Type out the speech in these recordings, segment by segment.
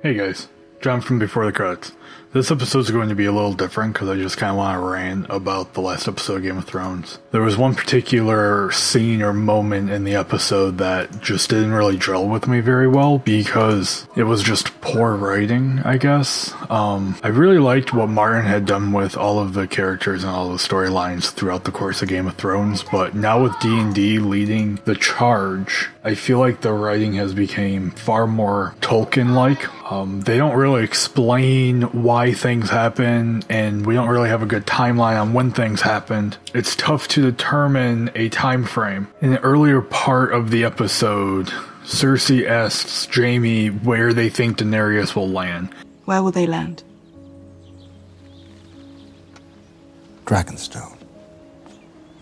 Hey guys, John from Before the Credits. This episode is going to be a little different because I just kind of want to rant about the last episode of Game of Thrones. There was one particular scene or moment in the episode that just didn't really gel with me very well because it was just poor writing, I guess. I really liked what Martin had done with all of the characters and all the storylines throughout the course of Game of Thrones, but now with D&D leading the charge, I feel like the writing has become far more Tolkien-like. They don't really explain why things happen, and we don't really have a good timeline on when things happened. It's tough to determine a time frame. In the earlier part of the episode, Cersei asks Jaime where they think Daenerys will land. Where will they land? Dragonstone.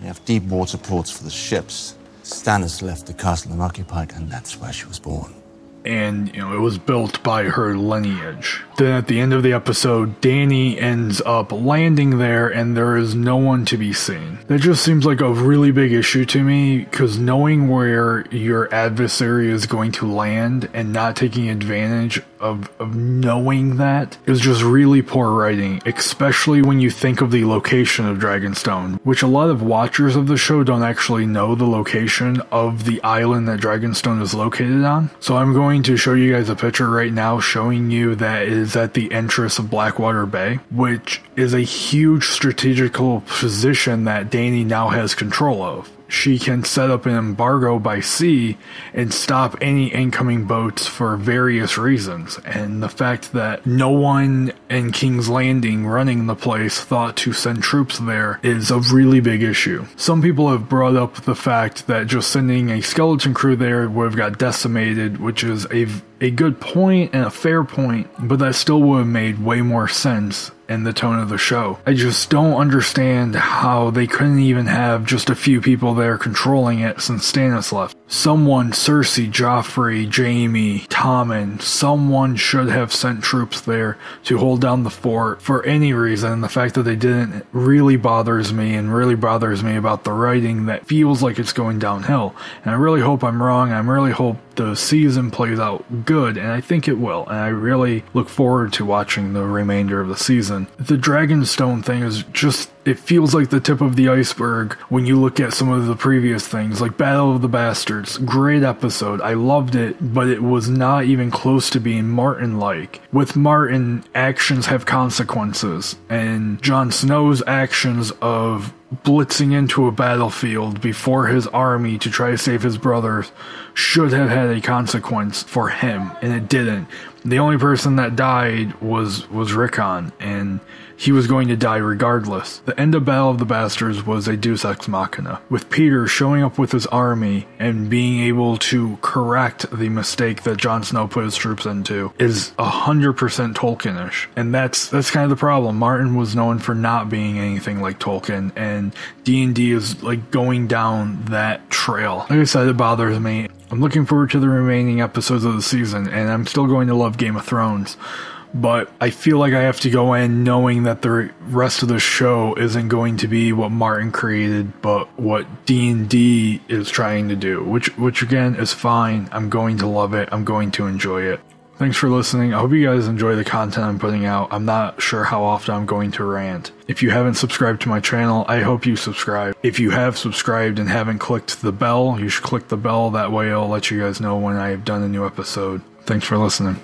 We have deep water ports for the ships. Stannis left the castle unoccupied, and that's where she was born. And, it was built by her lineage. Then at the end of the episode, Dany ends up landing there and there is no one to be seen. That just seems like a really big issue to me, because knowing where your adversary is going to land and not taking advantage of knowing that is just really poor writing, especially when you think of the location of Dragonstone, which a lot of watchers of the show don't actually know the location of the island that Dragonstone is located on. So I'm going to show you guys a picture right now showing you that it is at the entrance of Blackwater Bay, which is a huge strategical position that Dany now has control of. She can set up an embargo by sea and stop any incoming boats for various reasons. And the fact that no one in King's Landing running the place thought to send troops there is a really big issue. Some people have brought up the fact that just sending a skeleton crew there would have got decimated, which is a good point and a fair point, but that still would have made way more sense in the tone of the show. I just don't understand how they couldn't even have just a few people there controlling it since Stannis left. Someone, Cersei, Joffrey, Jaime, Tommen, someone should have sent troops there to hold down the fort for any reason. The fact that they didn't really bothers me, and really bothers me about the writing that feels like it's going downhill. And I really hope I'm wrong. I really hope the season plays out good, and I think it will, and I really look forward to watching the remainder of the season. The Dragonstone thing is just, it feels like the tip of the iceberg when you look at some of the previous things, like Battle of the Bastards. Great episode, I loved it, but it was not even close to being Martin-like. With Martin, actions have consequences, and Jon Snow's actions of blitzing into a battlefield before his army to try to save his brothers should have had a consequence for him, and it didn't. The only person that died was Rickon, and he was going to die regardless. The end of Battle of the Bastards was a deus ex machina, with Peter showing up with his army and being able to correct the mistake that Jon Snow put his troops into is 100% Tolkien-ish, and that's kind of the problem. Martin was known for not being anything like Tolkien, and D&D is like going down that trail. Like I said, it bothers me. I'm looking forward to the remaining episodes of the season, and I'm still going to love Game of Thrones. But I feel like I have to go in knowing that the rest of the show isn't going to be what Martin created, but what D&D is trying to do, which again is fine. I'm going to love it. I'm going to enjoy it. Thanks for listening. I hope you guys enjoy the content I'm putting out. I'm not sure how often I'm going to rant. If you haven't subscribed to my channel, I hope you subscribe. If you have subscribed and haven't clicked the bell, you should click the bell. That way it'll let you guys know when I have done a new episode. Thanks for listening.